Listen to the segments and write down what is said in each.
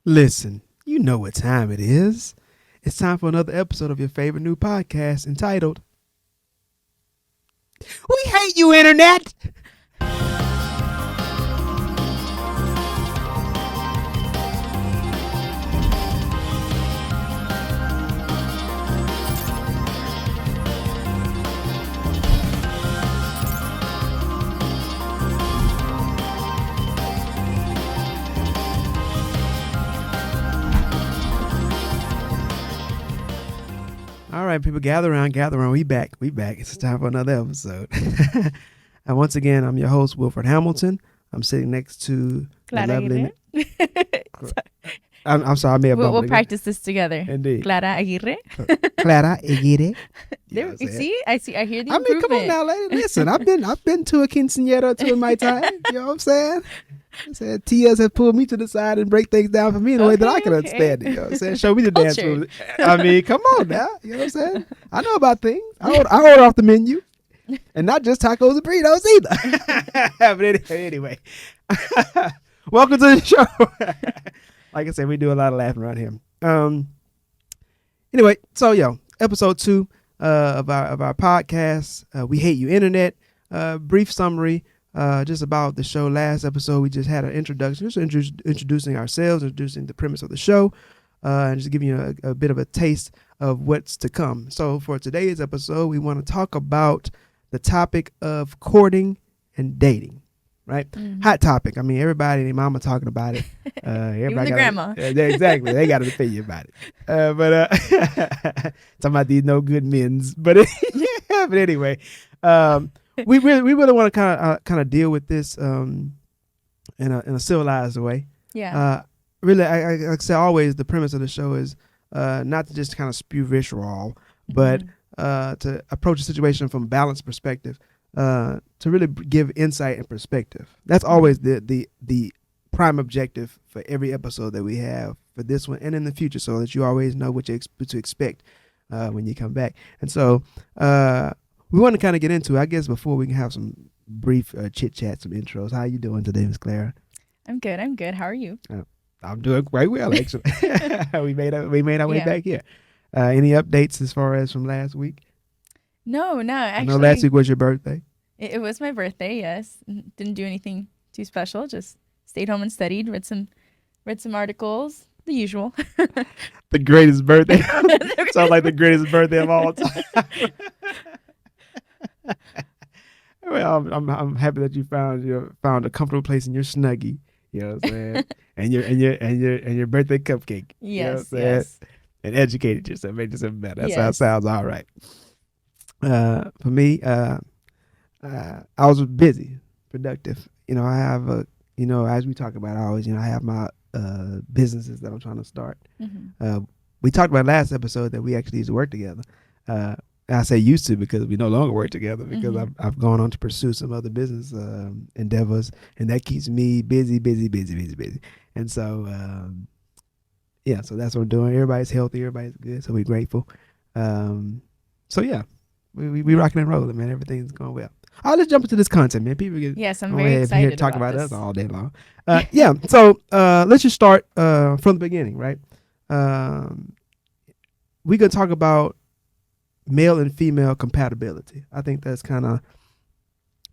Listen, you know what time it is. It's time for another episode of your favorite new podcast entitled We Hate You, Internet! All right, people, gather around. We back. It's time for another episode. And once again, I'm your host, Wilfred Hamilton. I'm sitting next to the Clara lovely... Aguirre. I'm sorry, I may have We'll bumped again. practice this together. Indeed. Clara Aguirre. Clara Aguirre. There, You know what I'm saying? I hear the I mean, improvement. come on now, lady. Listen, I've been to a quinceañera or two in my time. You know what I'm saying? I said Tia's have pulled me to the side and break things down for me in a way that I can understand it. You know what I'm saying? Show me the dance Culture. moves. I mean, come on now. You know what I'm saying? I know about things. I order off the menu. And not just tacos and burritos either. But anyway. Welcome to the show. Like I said, we do a lot of laughing around here. Anyway, so episode 2 of our podcast, We Hate You, Internet. Brief summary just about the show. Last episode, we just had an introduction, just introducing ourselves, introducing the premise of the show, and just giving you a bit of a taste of what's to come. So for today's episode, we want to talk about the topic of courting and dating. Right? Mm-hmm. Hot topic. I mean, everybody and their mama talking about it. Everybody Even the grandma. Exactly. They got an opinion about it. But talking about these no good men's. But anyway, we really want to kind of deal with this in a civilized way. Yeah. Really, like I say, always the premise of the show is not to just kind of spew vitriol, but to approach a situation from a balanced perspective. To really give insight and perspective. That's always the prime objective for every episode that we have for this one and in the future, so that you always know what to expect when you come back. And so we want to kind of get into it, I guess, before we can have some brief chit chat, some intros. How are you doing today, Miss Clara? I'm good. How are you? I'm doing quite well, actually. we made our way back here. Any updates as far as from last week? No, actually. I know last week was your birthday. It was my birthday, yes. Didn't do anything too special. Just stayed home and studied, read some articles, the usual. The greatest birthday. Sounds like the greatest birthday of all time. Well, I'm happy that you found a comfortable place in your Snuggie. You know what I'm saying? and your birthday cupcake. Yes, you know what I'm saying? yes. And educated yourself, made yourself better. That's how it Yes. sounds. All right. For me, I was busy, productive. I have as we talk about, I have my businesses that I'm trying to start. Mm-hmm. We talked about last episode that we actually used to work together. I say used to because we no longer work together because I've gone on to pursue some other business endeavors, and that keeps me busy. And so, so that's what I'm doing. Everybody's healthy, everybody's good, so we're grateful. We rocking and rolling, man. Everything's going well. Let's jump into this content, man. People get Yes, I'm very excited here to talk about us this. all day long. So let's just start from the beginning, right? We're gonna talk about male and female compatibility. I think that's kind of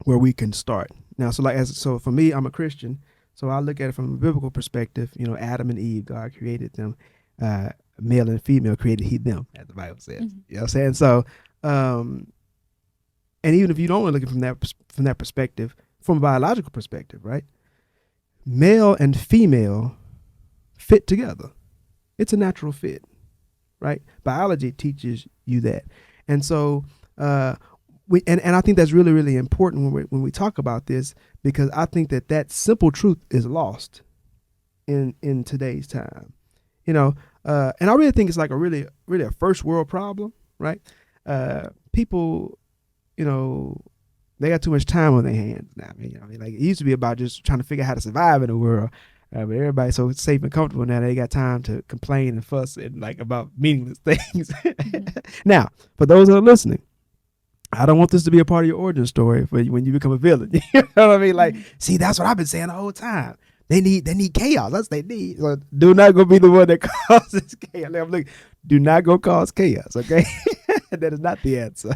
where we can start. Now, so for me, I'm a Christian, so I look at it from a biblical perspective. Adam and Eve, God created them. Male and female created he them, as the Bible says. Mm-hmm. You know what I'm saying? So, and even if you don't want to look at it from that perspective, from a biological perspective, right? Male and female fit together. It's a natural fit, right? Biology teaches you that. And so and I think that's really, really important when we talk about this, because I think that simple truth is lost in today's time. And I really think it's like really a first world problem, right? People, they got too much time on their hands now. Like it used to be about just trying to figure out how to survive in the world. But everybody's so safe and comfortable now, they got time to complain and fuss and about meaningless things. Mm-hmm. Now, for those that are listening, I don't want this to be a part of your origin story for when you become a villain. You know what I mean? Like, see, that's what I've been saying the whole time. They need chaos. That's what they need. So do not go be the one that causes chaos. I'm like, do not go cause chaos. Okay, that is not the answer.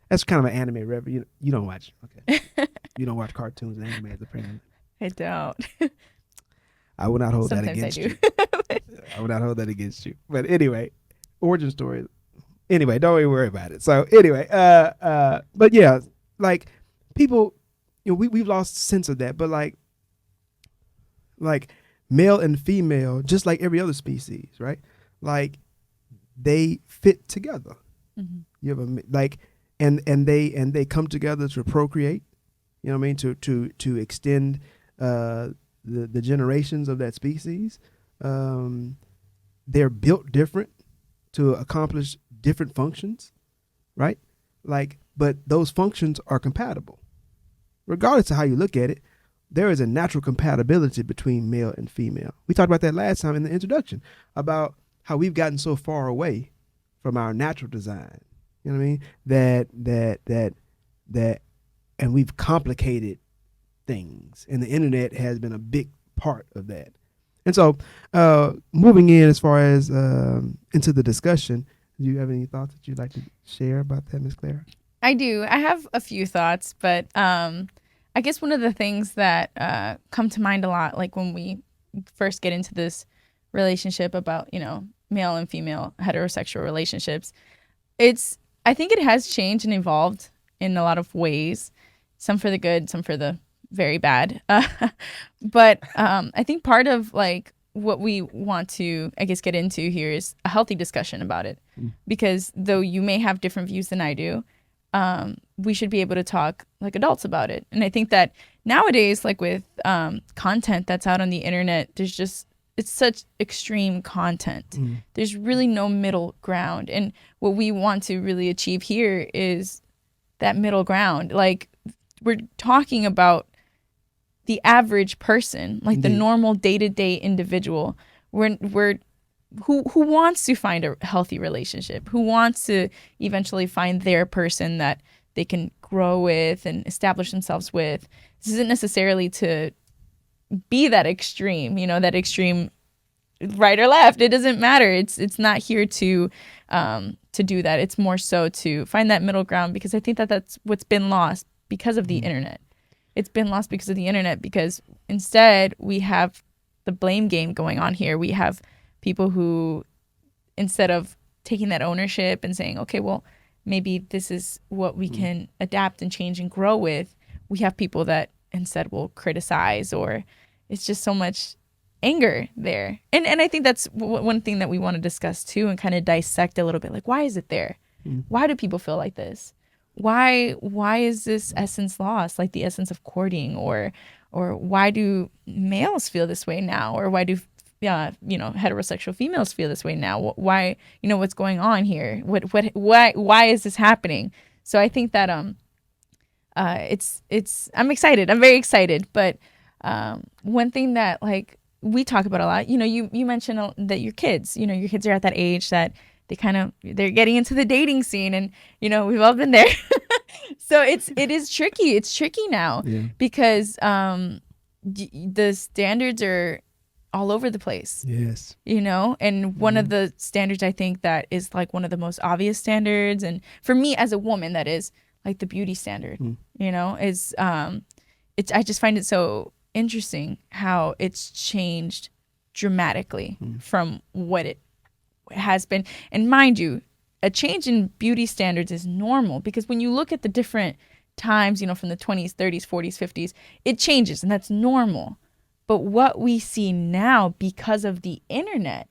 That's kind of an anime reference. You don't watch. Okay, you don't watch cartoons and anime apparently. I don't. I will not hold that Sometimes I against do. you. I will not hold that against you. But anyway, origin story. Anyway, don't even worry about it. So anyway, but yeah, like people, we've lost sense of that. But like male and female, just like every other species, right? Like they fit together. Mhm. You have like, and they come together to procreate. You know what I mean? To extend the generations of that species. They're built different to accomplish different functions, right? Like, but those functions are compatible. Regardless of how you look at it, there is a natural compatibility between male and female. We talked about that last time in the introduction about how we've gotten so far away from our natural design. You know what I mean? That and we've complicated things, and the internet has been a big part of that. And so, moving in as far as into the discussion, do you have any thoughts that you'd like to share about that, Ms. Clara? I do. I have a few thoughts, but I guess one of the things that come to mind a lot, like when we first get into this relationship about, male and female heterosexual relationships, I think it has changed and evolved in a lot of ways, some for the good, some for the very bad. But I think part of like what we want to, I guess, get into here is a healthy discussion about it. Because though you may have different views than I do, we should be able to talk like adults about it. And I think that nowadays, like with content that's out on the internet, it's such extreme content. There's really no middle ground. And what we want to really achieve here is that middle ground. Like, we're talking about the average person, like the normal day-to-day individual, who wants to find a healthy relationship, who wants to eventually find their person that they can grow with and establish themselves with. This isn't necessarily to be that extreme, that extreme right or left. It doesn't matter. It's not here to do that. It's more so to find that middle ground, because I think that that's what's been lost because of the internet. It's been lost because of the internet, because instead we have the blame game going on here. We have people who, instead of taking that ownership and saying, okay, well, maybe this is what we can adapt and change and grow with, we have people that instead will criticize, or it's just so much anger there. And I think that's one thing that we want to discuss too, and kind of dissect a little bit. Like, why is it there? Why do people feel like this? Why is this essence lost, like the essence of courting, or why do males feel this way now, or why do heterosexual females feel this way now? Why, what's going on here? Why is this happening? So I think that I'm excited. I'm very excited. But one thing that like we talk about a lot, you mentioned that your kids are at that age that they're getting into the dating scene, and we've all been there. So it is tricky. It's tricky now because the standards are all over the place. Yes. And one of the standards, I think, that is like one of the most obvious standards, and for me as a woman, that is like the beauty standard. Is I just find it so interesting how it's changed dramatically from what it has been. And mind you, a change in beauty standards is normal, because when you look at the different times, from the 20s, 30s, 40s, 50s, it changes, and that's normal. But what we see now, because of the internet,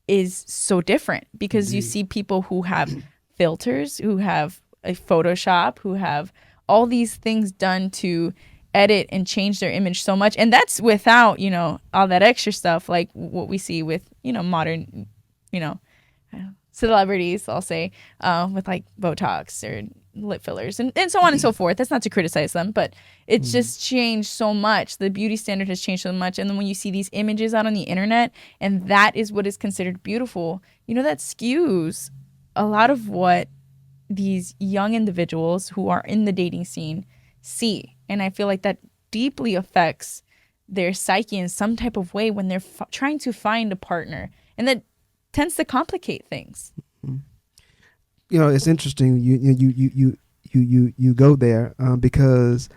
is so different, because you see people who have filters, who have a Photoshop, who have all these things done to edit and change their image so much. And that's without, all that extra stuff, like what we see with, modern, celebrities, I'll say, with like Botox or lip fillers and so on and so forth. That's not to criticize them, but it's just changed so much. The beauty standard has changed so much. And then when you see these images out on the internet, and that is what is considered beautiful, that skews a lot of what these young individuals who are in the dating scene see. And I feel like that deeply affects their psyche in some type of way when they're trying to find a partner, and that tends to complicate things. You know, it's interesting. You go there because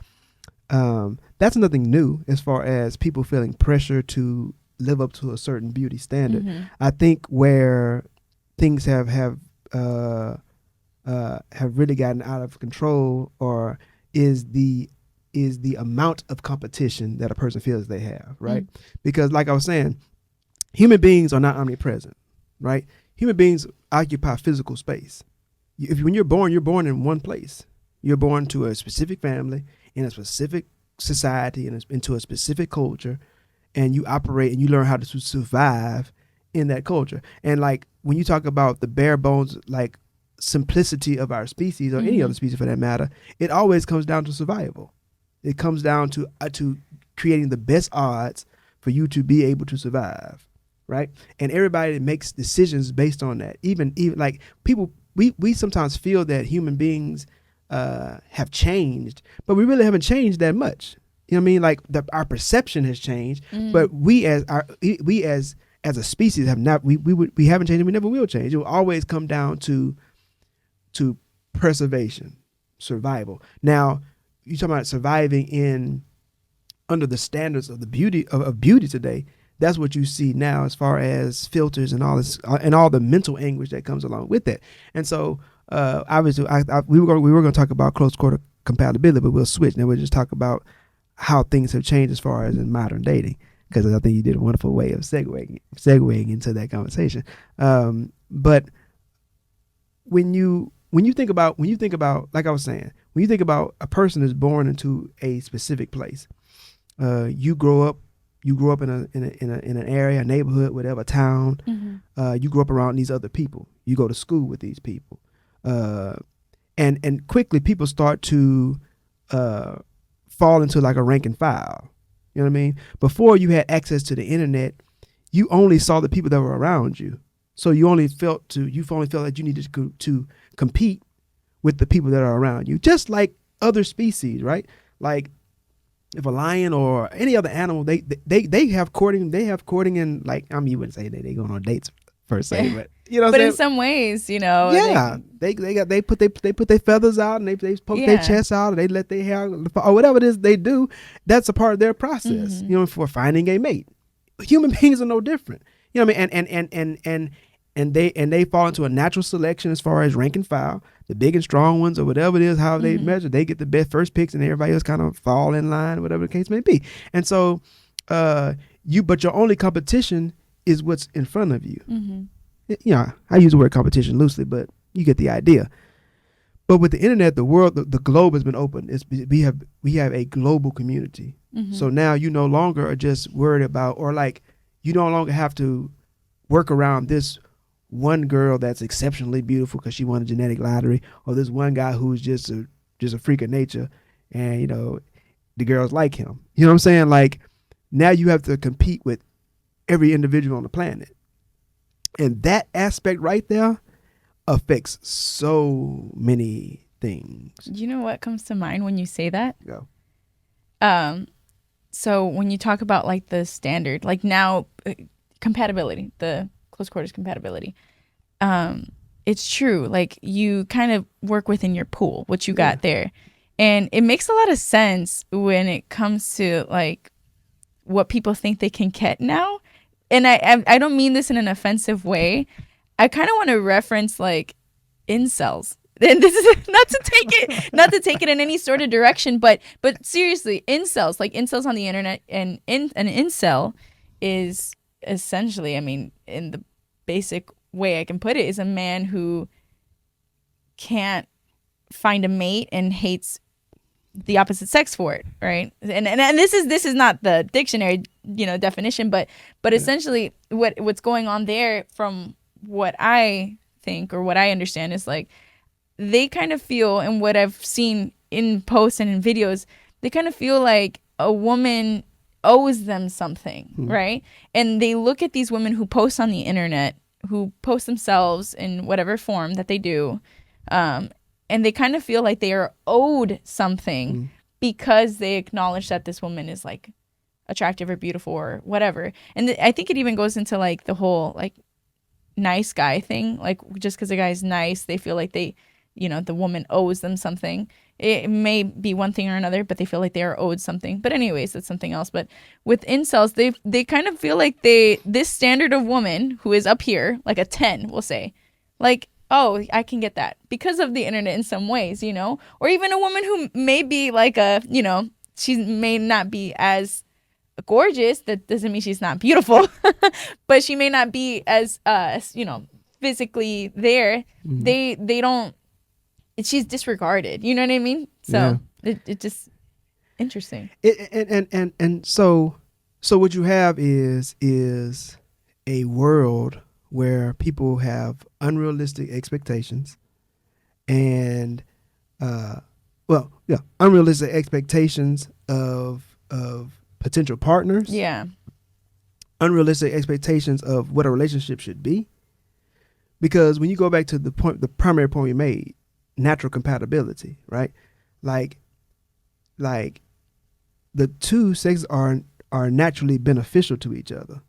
that's nothing new as far as people feeling pressure to live up to a certain beauty standard. Mm-hmm. I think where things have really gotten out of control, or is the amount of competition that a person feels they have, right? Because like I was saying, human beings are not omnipresent, right? Human beings occupy physical space. When you're born in one place. You're born to a specific family, in a specific society, and into a specific culture, and you operate and you learn how to survive in that culture. And like when you talk about the bare bones, like simplicity of our species, or any other species for that matter, it always comes down to survival. It comes down to creating the best odds for you to be able to survive, right? And everybody makes decisions based on that. Even like people, we sometimes feel that human beings have changed, but we really haven't changed that much. You know what I mean? Like our perception has changed, but we as a species have not. We haven't changed, and we never will change. It will always come down to preservation, survival. Now, you talking about surviving under the standards of the beauty of beauty today. That's what you see now, as far as filters and all this, and all the mental anguish that comes along with it. And so, obviously, we were going to talk about close quarter compatibility, but we'll switch. Now we'll just talk about how things have changed as far as in modern dating, because I think you did a wonderful way of segueing into that conversation. But when you think about, like I was saying, when you think about a person is born into a specific place, you grow up in an area, a neighborhood, whatever, town. You grow up around these other people. You go to school with these people, and quickly people start to fall into like a rank and file. You know what I mean? Before you had access to the internet, you only saw the people that were around you. So you only felt that you needed to compete with the people that are around you, just like other species, right? Like if a lion or any other animal, they have courting, and like, I mean, you wouldn't say they going on dates per se, but you know, but in some ways, you know, yeah, they put their feathers out, and they poke their chests out, and they let their hair, or whatever it is they do. That's a part of their process, you know, for finding a mate. Human beings are no different, you know what I mean? And they fall into a natural selection as far as rank and file. The big and strong ones, or whatever it is, how they measure, they get the best first picks, and everybody else kind of fall in line, whatever the case may be. And so, but your only competition is what's in front of you. You know, I use the word competition loosely, but you get the idea. But with the internet, the world, the globe has been opened. We have a global community. So now you no longer are just worried about, or like you no longer have to work around this one girl that's exceptionally beautiful because she won a genetic lottery, or this one guy who's just a freak of nature, and you know the girls like him. You know what I'm saying? Like now you have to compete with every individual on the planet, and that aspect right there affects so many things. You know what comes to mind when you say that? Go. So when you talk about like the standard, like now compatibility, the close quarters compatibility, it's true. Like you kind of work within your pool, what you got there, and it makes a lot of sense when it comes to like what people think they can get now. And I don't mean this in an offensive way. I kind of want to reference like incels. And this is not to take it in any sort of direction, but seriously, incels on the internet, and an incel is essentially, I mean, in the basic way I can put it, is a man who can't find a mate and hates the opposite sex for it, right? And this is not the dictionary, you know, definition, but essentially what's going on there, from what I think or what I understand, is like they kind of feel, and what I've seen in posts and in videos, they kind of feel like a woman owes them something, right? And they look at these women who post on the internet, who post themselves in whatever form that they do, and they kind of feel like they are owed something because they acknowledge that this woman is like attractive or beautiful or whatever. And I think it even goes into like the whole like nice guy thing. Like just because a guy's nice, they feel like they, the woman owes them something. It may be one thing or another, but they feel like they are owed something. But anyways, that's something else. But with incels, they kind of feel like this standard of woman who is up here, like a 10, we'll say, like, oh, I can get that because of the internet in some ways, or even a woman who may be like she may not be as gorgeous. That doesn't mean she's not beautiful, but she may not be as physically there. Mhm. They don't. She's disregarded. You know what I mean? So it just interesting. And so what you have is a world where people have unrealistic expectations and unrealistic expectations of potential partners. Yeah. Unrealistic expectations of what a relationship should be. Because when you go back to the primary point we made, natural compatibility, right? Like the two sexes are naturally beneficial to each other.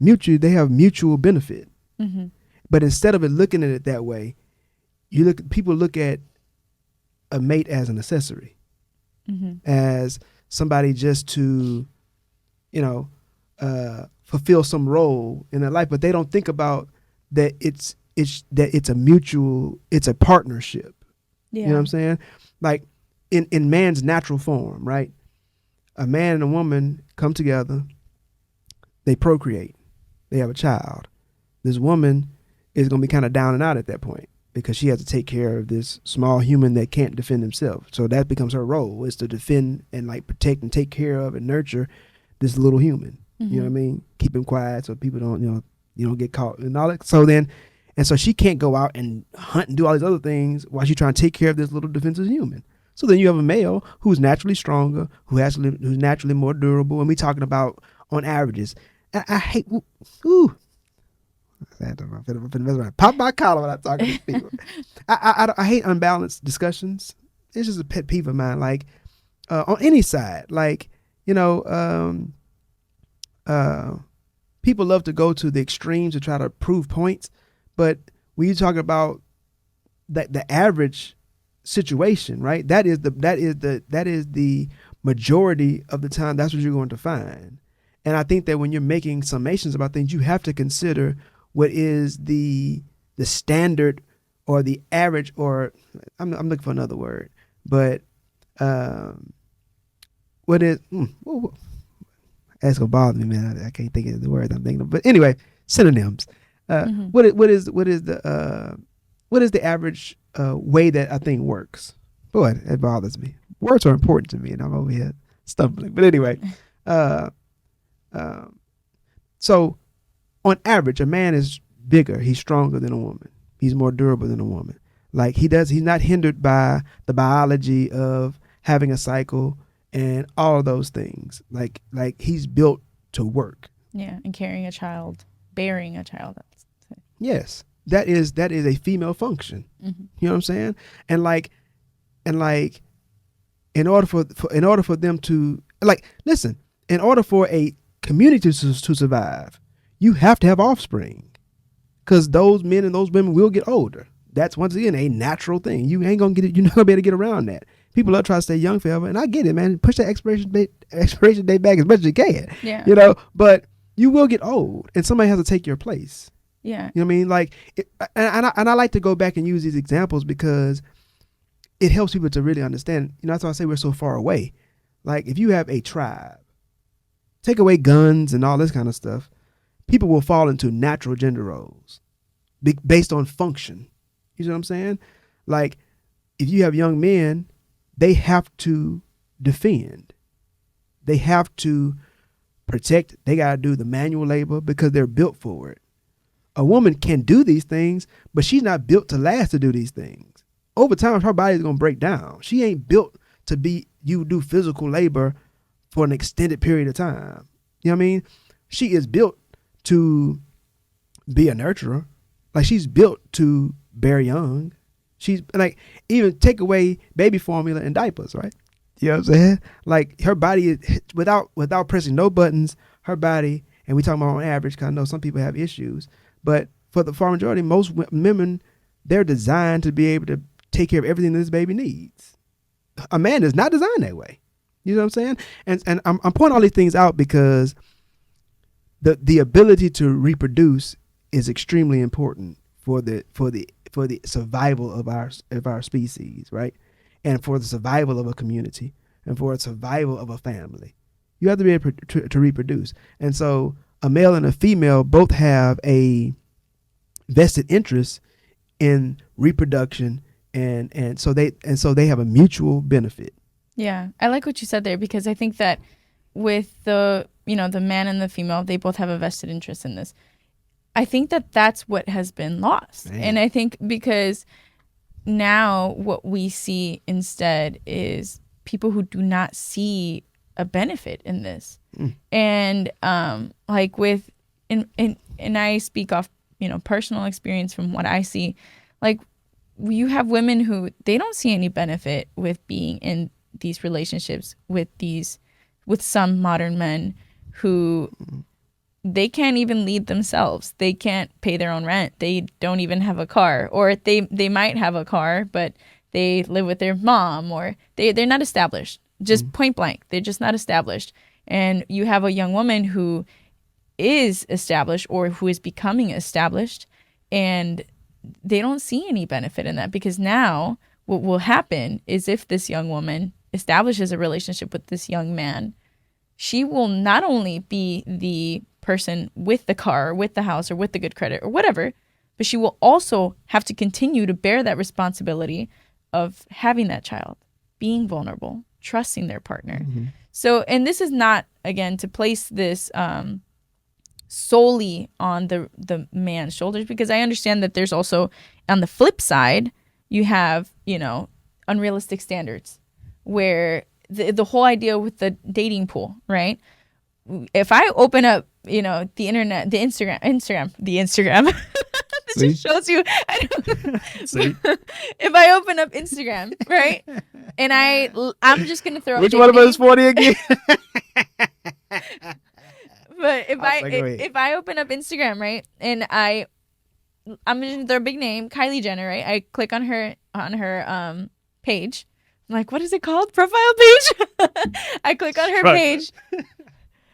They have mutual benefit. Mm-hmm. But instead of looking at it that way, people look at a mate as an accessory, as somebody just to, fulfill some role in their life. But they don't think about that it's a partnership. Yeah. You know what I'm saying? Like in man's natural form, right? A man and a woman come together, they procreate, they have a child. This woman is going to be kind of down and out at that point because she has to take care of this small human that can't defend himself. So that becomes her role, is to defend and like protect and take care of and nurture this little human. You know what I mean? Keep him quiet so people don't, you don't get caught and all that. So she can't go out and hunt and do all these other things while she's trying to take care of this little defenseless human. So then you have a male who's naturally stronger, who's naturally more durable, and we talking about on averages. I hate, pop my collar when I'm talking to people. I hate unbalanced discussions. It's just a pet peeve of mine. Like on any side, like people love to go to the extremes to try to prove points, but when you talk about the average situation, right? That is the majority of the time. That's what you're going to find. And I think that when you're making summations about things, you have to consider what is the standard or the average, or I'm looking for another word, but what is that's gonna bother me, man. I can't think of the word I'm thinking of. But anyway, synonyms. What is the average way that a thing works? Boy, it bothers me. Words are important to me, and I'm over here stumbling. But anyway, so on average, a man is bigger. He's stronger than a woman. He's more durable than a woman. Like he's not hindered by the biology of having a cycle and all of those things. Like he's built to work. Yeah, and carrying a child, bearing a child. Yes, that is a female function. You know what I'm saying? And like, in order for them to listen, in order for a community to survive, you have to have offspring, because those men and those women will get older. That's once again a natural thing. You ain't gonna get it. You're not gonna be able to get around that. People love trying to stay young forever, and I get it, man. Push that expiration date back as much as you can. Yeah. But you will get old, and somebody has to take your place. Yeah. You know what I mean? Like, and I like to go back and use these examples because it helps people to really understand. That's why I say we're so far away. Like, if you have a tribe, take away guns and all this kind of stuff, people will fall into natural gender roles based on function. You know what I'm saying? Like, if you have young men, they have to defend. They have to protect. They got to do the manual labor because they're built for it. A woman can do these things, but she's not built to last to do these things. Over time, her body's going to break down. She ain't built to do physical labor for an extended period of time. You know what I mean? She is built to be a nurturer. Like, she's built to bear young. She's like, even take away baby formula and diapers, right? You know what I'm saying? Like her body, without pressing no buttons, her body, and we talking about on average, because I know some people have issues, but for the far majority, most women, they're designed to be able to take care of everything this baby needs. A man is not designed that way. You know what I'm saying? And I'm pointing all these things out because the ability to reproduce is extremely important for the survival of our species, right? And for the survival of a community, and for the survival of a family. You have to be able to reproduce. And so a male and a female both have a vested interest in reproduction, and so they have a mutual benefit. Yeah, I like what you said there, because I think that with the man and the female, they both have a vested interest in this. I think that that's what has been lost. Man. And I think because now what we see instead is people who do not see a benefit in this. And like with and I speak off personal experience from what I see. Like, you have women who they don't see any benefit with being in these relationships with some modern men who they can't even lead themselves. They can't pay their own rent. They don't even have a car, or they might have a car, but they live with their mom, or they're not established. Just point blank, they're just not established. And you have a young woman who is established or who is becoming established, and they don't see any benefit in that, because now what will happen is if this young woman establishes a relationship with this young man, she will not only be the person with the car or with the house or with the good credit or whatever, but she will also have to continue to bear that responsibility of having that child, being vulnerable, trusting their partner. So, and this is not, again, to place this solely on the man's shoulders, because I understand that there's also, on the flip side, you have, unrealistic standards, where the whole idea with the dating pool, right? If I open up, the internet, the Instagram, this just shows you. If I open up Instagram, right, and I'm just gonna throw. Which one of us is 40 again? But if I open up Instagram, right, and I'm gonna throw a big name, Kylie Jenner, right? I click on her page. I'm like, what is it called? Profile page. I click on her page.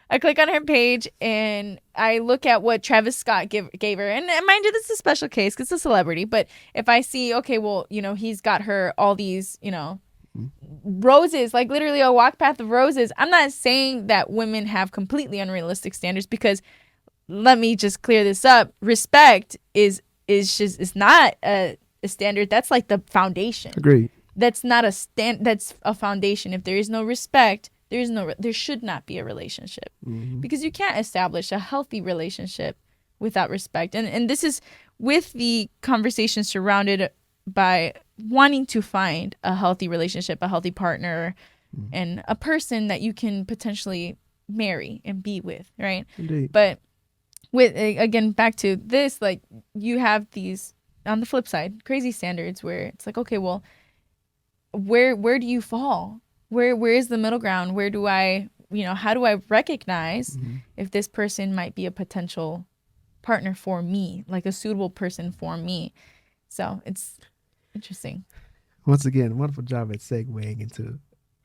I click on her page and I look at what Travis Scott gave her. And mind you, this is a special case because it's a celebrity. But if I see, okay, well, he's got her all these, roses, like literally a walk path of roses. I'm not saying that women have completely unrealistic standards, because let me just clear this up. Respect is not a standard. That's like the foundation. Agreed. That's not that's a foundation. If there is no respect, there should not be a relationship, because you can't establish a healthy relationship without respect. And this is with the conversation surrounded by wanting to find a healthy relationship, a healthy partner, and a person that you can potentially marry and be with, right? Indeed. But with, again, back to this, like, you have these, on the flip side, crazy standards where it's like, okay, well, where do you fall? Where is the middle ground? Where do I, how do I recognize if this person might be a potential partner for me, like a suitable person for me? So it's interesting. Once again, wonderful job at segueing into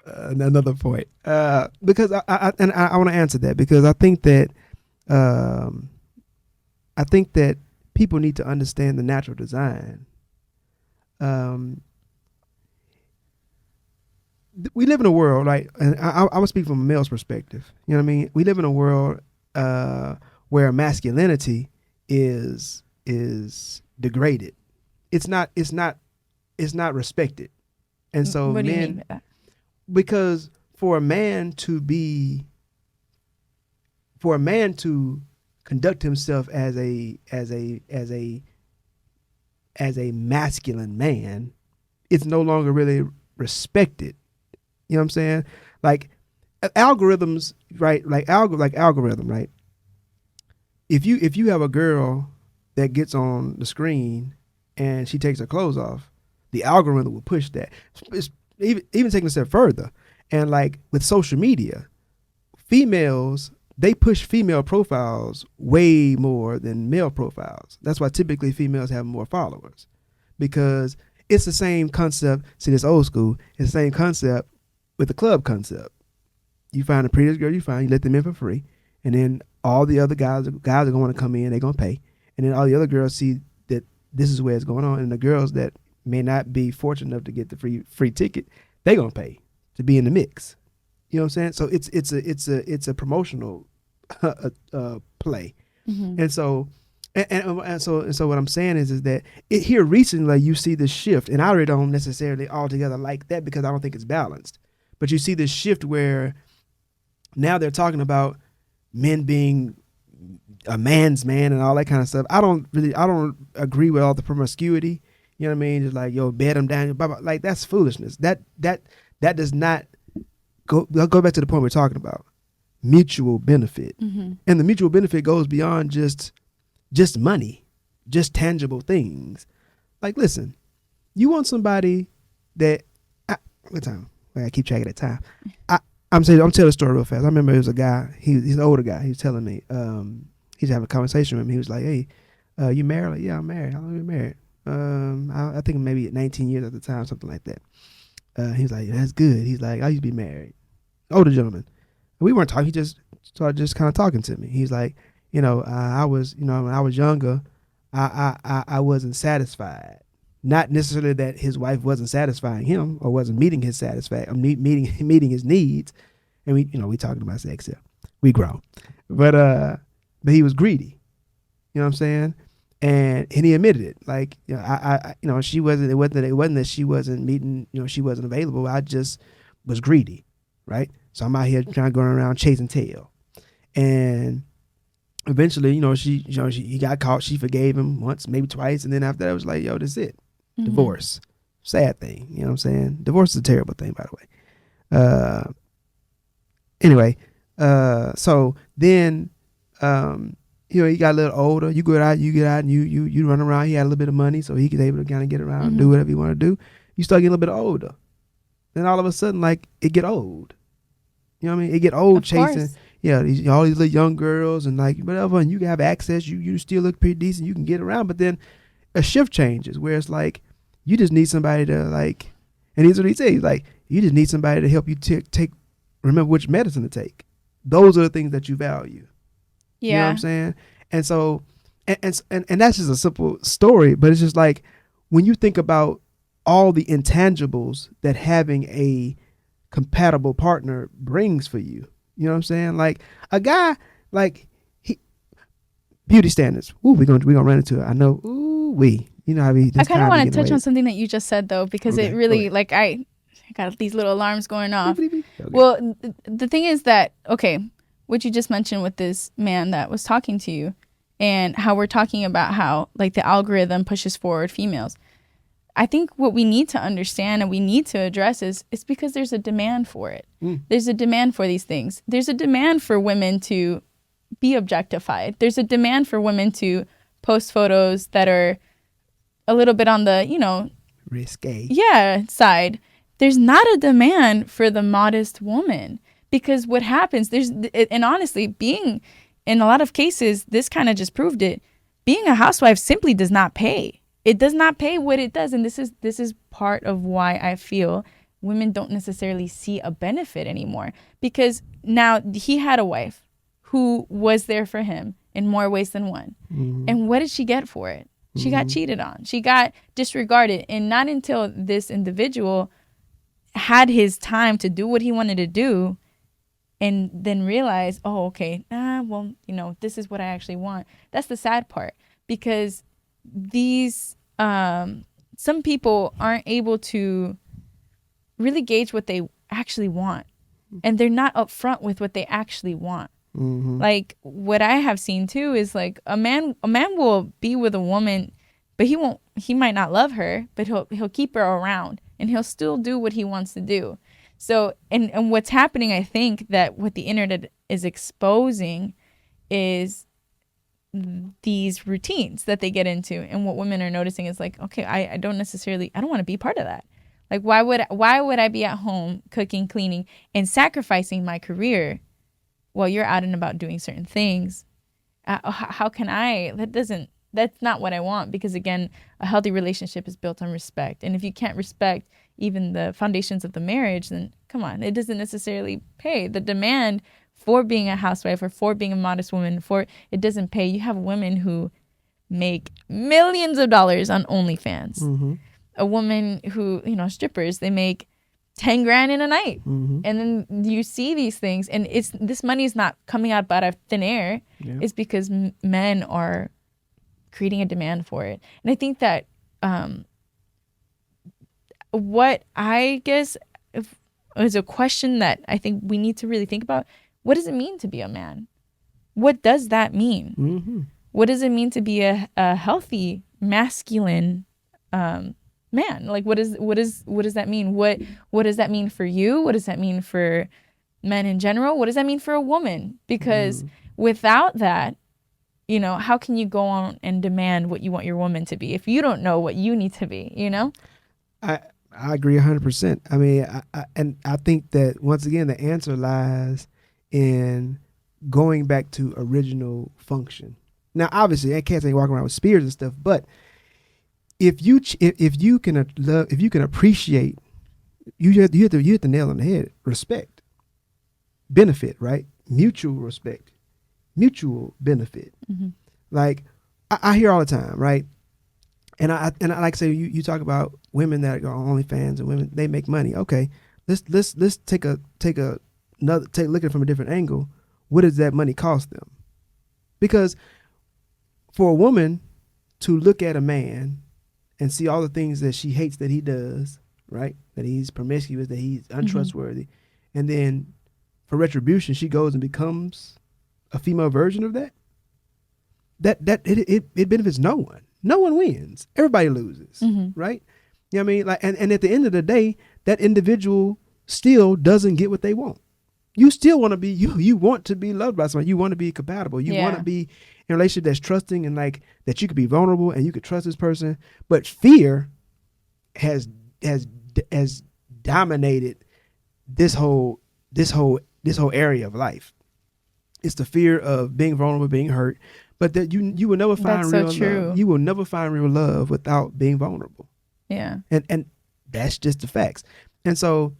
another point. Because I want to answer that, because I think that people need to understand the natural design. We live in a world, right? And I would speak from a male's perspective. You know what I mean? We live in a world where masculinity is degraded. It's not respected. And so what do you mean by that? Because for a man to conduct himself as a masculine man, it's no longer really respected. You know what I'm saying? Like algorithms, right? Like algorithm, right? If you have a girl that gets on the screen and she takes her clothes off, the algorithm will push that. It's even taking a step further. And like with social media, females, they push female profiles way more than male profiles. That's why typically females have more followers, because it's the same concept. See, this old school. It's the same concept with the club concept. You find the prettiest girl you find, you let them in for free, and then all the other guys are going to want to come in. They're going to pay, and then all the other girls see that this is where it's going on, and the girls that may not be fortunate enough to get the free ticket, they're going to pay to be in the mix. You know what I'm saying? So it's a promotional play, and so. And so what I'm saying is that here recently you see this shift, and I already don't necessarily altogether like that because I don't think it's balanced. But you see this shift where now they're talking about men being a man's man and all that kind of stuff. I don't agree with all the promiscuity. You know what I mean? Just like, yo, bed them down, blah, blah. Like that's foolishness. That does not go back to the point we're talking about. Mutual benefit, and the mutual benefit goes beyond just money, just tangible things. Like, listen, you want somebody that what time? I keep track of that time. I'm telling a story real fast. I remember there was a guy. He's an older guy. He was telling me. He's having a conversation with me. He was like, "Hey, you married?" Like, yeah, I'm married. How long have you been married? I think maybe 19 years at the time, something like that. He was like, "That's good." He's like, "I used to be married." Older gentleman. We weren't talking. He just started just kind of talking to me. He's like, when I was younger, I wasn't satisfied. Not necessarily that his wife wasn't satisfying him or wasn't meeting his meeting his needs. And we talking about sex here. We grown. But he was greedy. You know what I'm saying? And he admitted it. Like, she wasn't, it wasn't that she wasn't meeting, she wasn't available. I just was greedy. Right? So I'm out here trying to go around chasing tail. And eventually, he got caught. She forgave him once, maybe twice. And then after that, it was like, yo, this is it. Divorce. Sad thing. You know what I'm saying? Divorce is a terrible thing, by the way. Anyway, so then, he got a little older. You get out and you run around. He had a little bit of money, so he was able to kind of get around and do whatever you want to do. You start getting a little bit older. Then all of a sudden, like, it get old. You know what I mean? It get old chasing. Yeah, all these little young girls and like whatever, and you can have access. You still look pretty decent. You can get around, but then a shift changes where it's like you just need somebody to like. And here's what he said: he's like, you just need somebody to help you remember which medicine to take. Those are the things that you value. Yeah, you know what I'm saying? And so, and that's just a simple story, but it's just like when you think about all the intangibles that having a compatible partner brings for you. You know what I'm saying? Like a guy, like beauty standards. Ooh, we're gonna run into it. I know. Ooh, you know how we. I kind of want to touch on something that you just said though, because it really like I got these little alarms going off. Okay. Well, the thing is that what you just mentioned with this man that was talking to you, and how we're talking about how like the algorithm pushes forward females. I think what we need to understand and we need to address is it's because there's a demand for it. There's a demand for these things. There's a demand for women to be objectified. There's a demand for women to post photos that are a little bit on the, risque. Yeah, side. There's not a demand for the modest woman, because what happens, and honestly, being in a lot of cases, this kind of just proved it. Being a housewife simply does not pay. It does not pay what it does. And this is part of why I feel women don't necessarily see a benefit anymore. Because now he had a wife who was there for him in more ways than one. And what did she get for it? She got cheated on. She got disregarded. And not until this individual had his time to do what he wanted to do and then realize, this is what I actually want. That's the sad part. Because these some people aren't able to really gauge what they actually want, and they're not upfront with what they actually want. Like what I have seen too is like a man will be with a woman, but he might not love her, but he'll keep her around and he'll still do what he wants to do. So and what's happening, I think that what the internet is exposing is these routines that they get into, and what women are noticing is like, okay, I don't want to be part of that. Like, why would I be at home cooking, cleaning, and sacrificing my career while you're out and about doing certain things? How can I? That's not what I want, because again, a healthy relationship is built on respect. And if you can't respect even the foundations of the marriage, then come on, it doesn't necessarily pay. The demand for being a housewife or for being a modest woman, it doesn't pay. You have women who make millions of dollars on OnlyFans. Mm-hmm. A woman who, strippers, they make 10 grand in a night. Mm-hmm. And then you see these things, and this money is not coming out of thin air. Yeah. It's because men are creating a demand for it. And I think that what I guess is a question that I think we need to really think about. What does it mean to be a man? What does that mean? Mm-hmm. What does it mean to be a healthy, masculine man? Like, what does that mean? What does that mean for you? What does that mean for men in general? What does that mean for a woman? Because without that, how can you go on and demand what you want your woman to be if you don't know what you need to be, I agree 100%. I mean, I think that once again, the answer lies in going back to original function. Now, obviously, I can't say walking around with spears and stuff, but if you can appreciate, you hit the nail on the head. Respect, benefit, right? Mutual respect, mutual benefit. Mm-hmm. Like I hear all the time, right? And I like to say, you talk about women that are on OnlyFans and women, they make money. Okay, let's take a look at it from a different angle. What does that money cost them? Because for a woman to look at a man and see all the things that she hates that he does, right? That he's promiscuous, that he's untrustworthy, mm-hmm. and then for retribution, she goes and becomes a female version of that. It benefits no one. No one wins. Everybody loses, mm-hmm. right? You know what I mean? Like, and at the end of the day, that individual still doesn't get what they want. You still want to be, you want to be loved by someone. You want to be compatible. You want to be in a relationship that's trusting and like that you could be vulnerable and you could trust this person. But fear has dominated this whole area of life. It's the fear of being vulnerable, being hurt. But that you will never find real love. You will never find real love without being vulnerable. Yeah. And that's just the facts. And so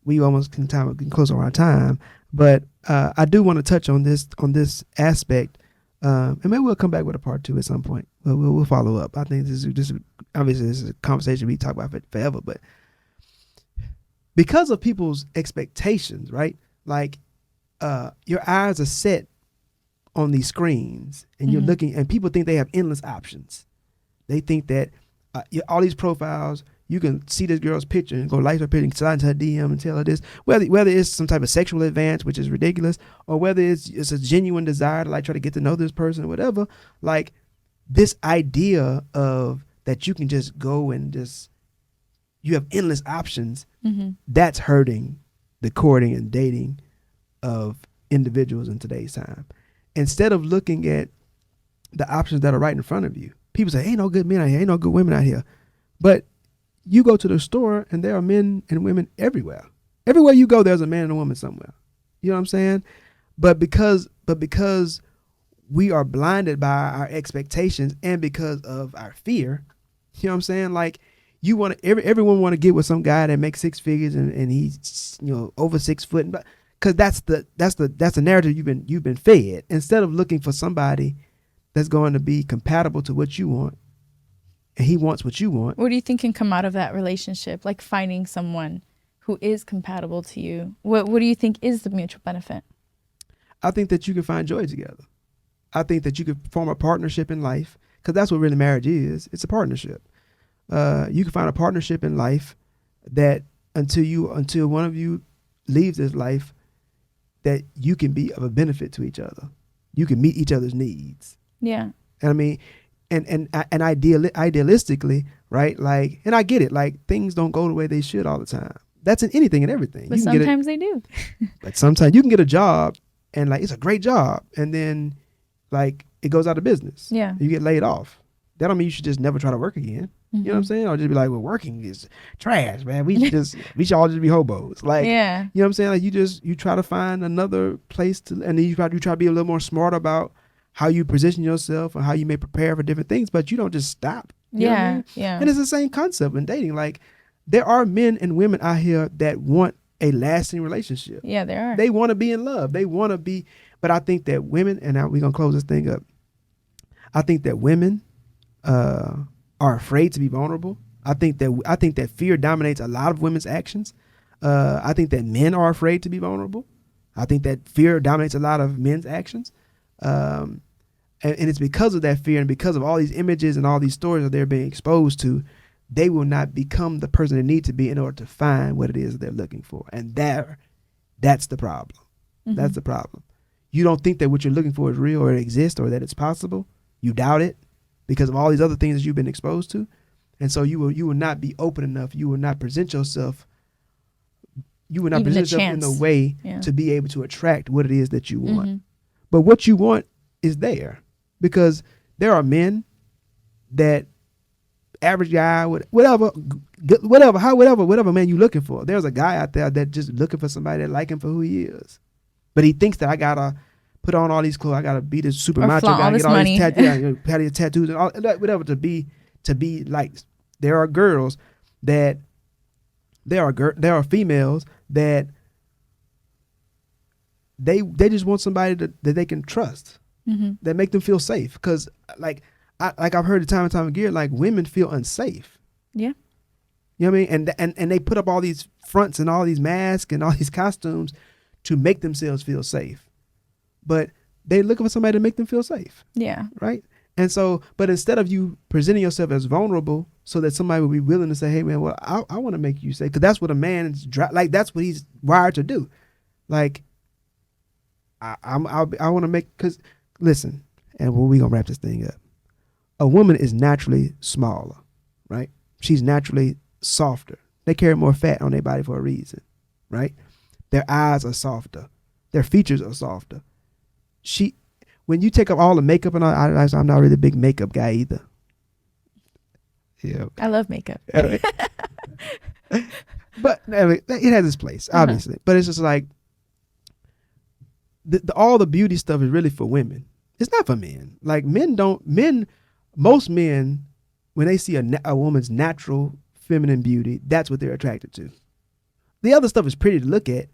we almost can close on our time. But I do want to touch on this aspect. And maybe we'll come back with a part 2 at some point. We'll follow up. I think this is obviously this is a conversation we talk about forever. But because of people's expectations, right? Like your eyes are set on these screens and you're looking, and people think they have endless options. They think that all these profiles, you can see this girl's picture and go like her picture and slide into her DM and tell her this, whether it's some type of sexual advance, which is ridiculous, or whether it's a genuine desire to like try to get to know this person or whatever. Like this idea of that you can just go and just, you have endless options, that's hurting the courting and dating of individuals in today's time. Instead of looking at the options that are right in front of you, people say, ain't no good men out here, ain't no good women out here. But you go to the store and there are men and women everywhere. Everywhere you go, there's a man and a woman somewhere. You know what I'm saying? But because we are blinded by our expectations and because of our fear, you know what I'm saying? Like everyone want to get with some guy that makes 6 figures and he's over 6 foot, but because that's the narrative you've been fed, instead of looking for somebody that's going to be compatible to what you want and he wants what you want. What do you think can come out of that relationship? Like finding someone who is compatible to you. What do you think is the mutual benefit? I think that you can find joy together. I think that you could form a partnership in life, because that's what really marriage is. It's a partnership. You can find a partnership in life that until one of you leaves this life, that you can be of a benefit to each other. You can meet each other's needs. Yeah. And I mean, and idealistically, right? Like, and I get it. Like things don't go the way they should all the time. That's in anything and everything. But sometimes they do. But sometimes you can get a job and like, it's a great job. And then like it goes out of business. Yeah. You get laid off. That don't mean you should just never try to work again. You know what I'm saying? Or just be like, well, working is trash, man. We should all just be hobos. Like, Yeah. you know what I'm saying? Like, you try to find another place to, and then you try to be a little more smart about how you position yourself and how you may prepare for different things, but you don't just stop. You know what I Yeah. mean? Yeah. And it's the same concept in dating. Like, there are men and women out here that want a lasting relationship. Yeah, there are. They want to be in love. They want to be, but I think that women, and now we're going to close this thing up. I think that women, are afraid to be vulnerable. I think that fear dominates a lot of women's actions. I think that men are afraid to be vulnerable. I think that fear dominates a lot of men's actions. And it's because of that fear and because of all these images and all these stories that they're being exposed to, they will not become the person they need to be in order to find what it is that they're looking for. And that's the problem. Mm-hmm. That's the problem. You don't think that what you're looking for is real or it exists or that it's possible. You doubt it because of all these other things that you've been exposed to. And so you will not be open enough. You will not present yourself. You will not present yourself in a way to be able to attract what it is that you want. Mm-hmm. But what you want is there, because there are men that average guy, whatever man you looking for. There's a guy out there that just looking for somebody that like him for who he is. But he thinks that I gotta put on all these clothes. I gotta be this super macho guy, get all these tattoos and all whatever to be liked. There are girls that there are females that they just want somebody that they can trust, mm-hmm. that make them feel safe. Because I've heard it time and time again, like women feel unsafe. Yeah. You know what I mean? And they put up all these fronts and all these masks and all these costumes to make themselves feel safe. But they're looking for somebody to make them feel safe. Yeah. Right? And so, but instead of you presenting yourself as vulnerable so that somebody will be willing to say, hey, man, well, I want to make you safe. Because that's what a man is, that's what he's wired to do. Like, I want to make, because, listen, and we're going to wrap this thing up. A woman is naturally smaller, right? She's naturally softer. They carry more fat on their body for a reason, right? Their eyes are softer. Their features are softer. When you take up all the makeup and all, I'm not really a big makeup guy either. Yeah, I love makeup. But it has its place, obviously. But it's just like all the beauty stuff is really for women. It's not for men. Like most men, when they see a woman's natural feminine beauty, that's what they're attracted to. The other stuff is pretty to look at,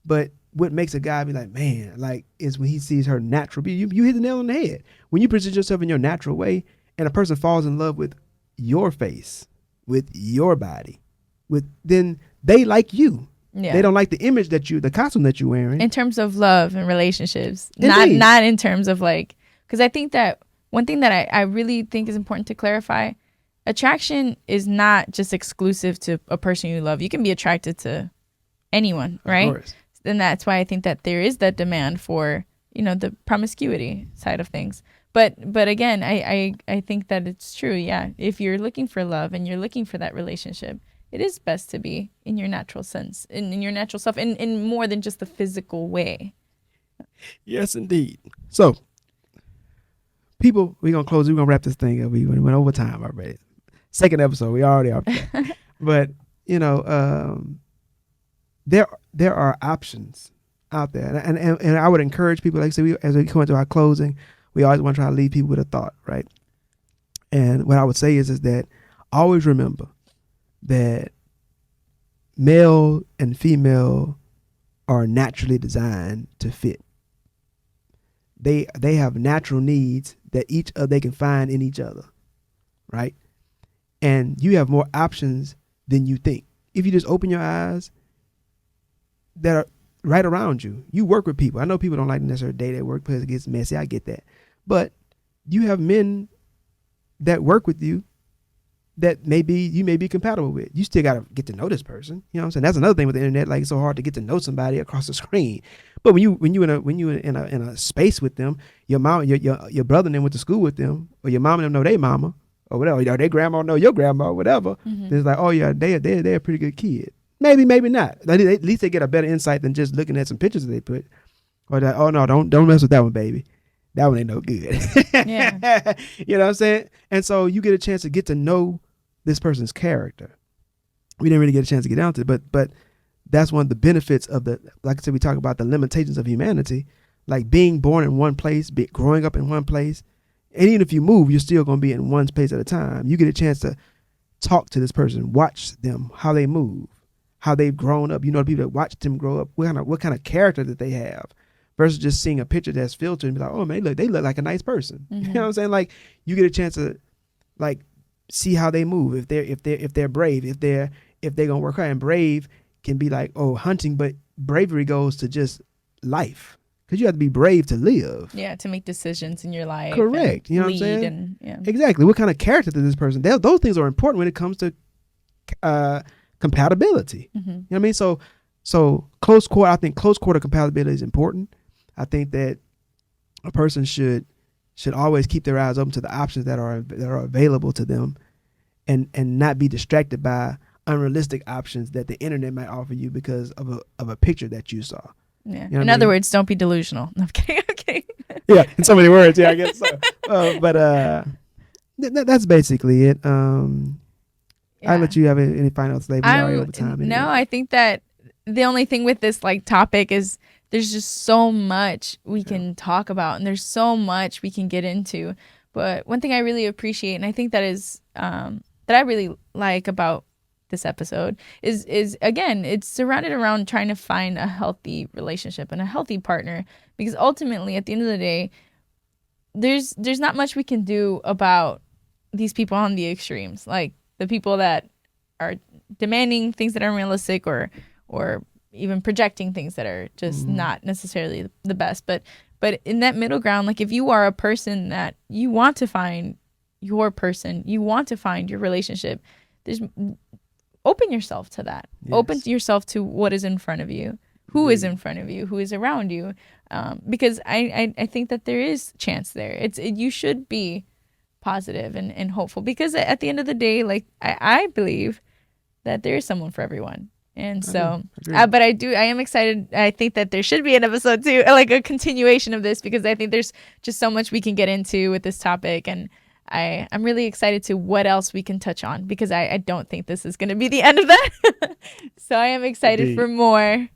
but what makes a guy be like, man, like, is when he sees her natural beauty. You hit the nail on the head. When you present yourself in your natural way and a person falls in love with your face, with your body, then they like you. Yeah. They don't like the image the costume that you're wearing. In terms of love and relationships, Indeed. not in terms of like, because I think that one thing that I really think is important to clarify, attraction is not just exclusive to a person you love. You can be attracted to anyone, right? Of course. And that's why I think that there is that demand for, the promiscuity side of things. But again, I think that it's true. Yeah. If you're looking for love and you're looking for that relationship, it is best to be in your natural sense, in your natural self, in more than just the physical way. Yes, indeed. So, people, we're going to close. We're going to wrap this thing up. We went over time already. Second episode. We already off track. But, there are options out there. And I would encourage people, like I said, as we come into our closing, we always want to try to leave people with a thought, right? And what I would say is that always remember that male and female are naturally designed to fit. They have natural needs that they can find in each other, right? And you have more options than you think. If you just open your eyes, that are right around you. You work with people. I know people don't like to necessarily date at work because it gets messy. I get that. But you have men that work with you that you may be compatible with. You still got to get to know this person. You know what I'm saying? That's another thing with the internet. Like, it's so hard to get to know somebody across the screen. But when you in a space with them, your mom, your brother and them went to school with them, or your mom and them know their mama, or whatever. Their grandma know your grandma, or whatever. Mm-hmm. Then it's like, oh yeah, they're a pretty good kid. Maybe not. At least they get a better insight than just looking at some pictures that they put. Or that, oh no, don't mess with that one, baby. That one ain't no good. Yeah. You know what I'm saying? And so you get a chance to get to know this person's character. We didn't really get a chance to get down to it, but that's one of the benefits of like I said, we talk about the limitations of humanity, like being born in one place, growing up in one place. And even if you move, you're still going to be in one place at a time. You get a chance to talk to this person, watch them, how they move, how they've grown up. You know, the people that watch them grow up, what kind of character that they have, versus just seeing a picture that's filtered and be like, oh man, they look like a nice person. Mm-hmm. You know what I'm saying? Like you get a chance to like see how they move, if they're brave, if they're gonna work hard. And brave can be like, oh, hunting, but bravery goes to just life. Because you have to be brave to live. Yeah, to make decisions in your life. Correct. You know what I'm saying? And, yeah. Exactly. What kind of character does this person? Those things are important when it comes to compatibility. Mm-hmm. You know what I mean? So close quarter. I think close quarter compatibility is important. I think that a person should always keep their eyes open to the options that are available to them, and not be distracted by unrealistic options that the internet might offer you because of a picture that you saw. Yeah. You know in other words, don't be delusional. No, I'm kidding. Okay. Yeah, in so many words. Yeah, I guess so. But that's basically it. Yeah. I'll let you have any final thoughts. Over time. Anyway. No, I think that the only thing with this like topic is there's just so much we can talk about, and there's so much we can get into. But one thing I really appreciate, and I think that is that I really like about this episode is again, it's surrounded around trying to find a healthy relationship and a healthy partner, because ultimately at the end of the day there's not much we can do about these people on the extremes, like the people that are demanding things that are unrealistic or even projecting things that are just not necessarily the best. But in that middle ground, like if you are a person that you want to find your person, you want to find your relationship, there's open yourself to that. Yes. Open yourself to what is in front of you, who is in front of you, who is around you. Because I think that there is chance there. You should be positive and hopeful, because at the end of the day, like I believe that there is someone for everyone. And so, but I am excited. I think that there should be an episode 2, like a continuation of this, because I think there's just so much we can get into with this topic. And I'm really excited to what else we can touch on, because I don't think this is going to be the end of that. So I am excited for more.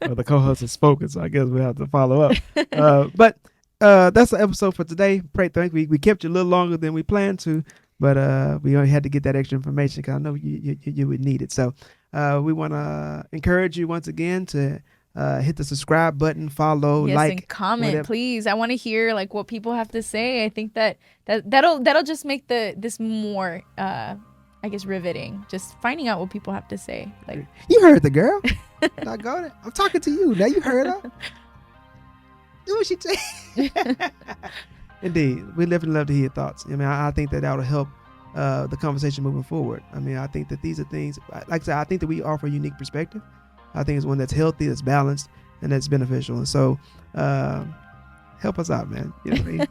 Well, the co-host has spoken, so I guess we have to follow up. But that's the episode for today. We kept you a little longer than we planned to, but we only had to get that extra information because I know you would need it. So we want to encourage you once again to hit the subscribe button, follow, yes, like, and comment, whatever. Please. I want to hear like what people have to say. I think that'll just make this more I guess riveting. Just finding out what people have to say. Like, you heard the girl. Doggone it. I'm talking to you. Now you heard her. Do what she say. Indeed. We'd definitely love to hear your thoughts. I mean, I think that'll help the conversation moving forward. I mean, I think that these are things, like I said, I think that we offer a unique perspective. I think it's one that's healthy, that's balanced, and that's beneficial. And so help us out, man. You know what I mean?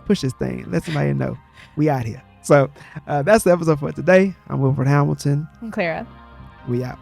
Push this thing. Let somebody know we out here. So that's the episode for today. I'm Wilford Hamilton. I'm Clara. We out.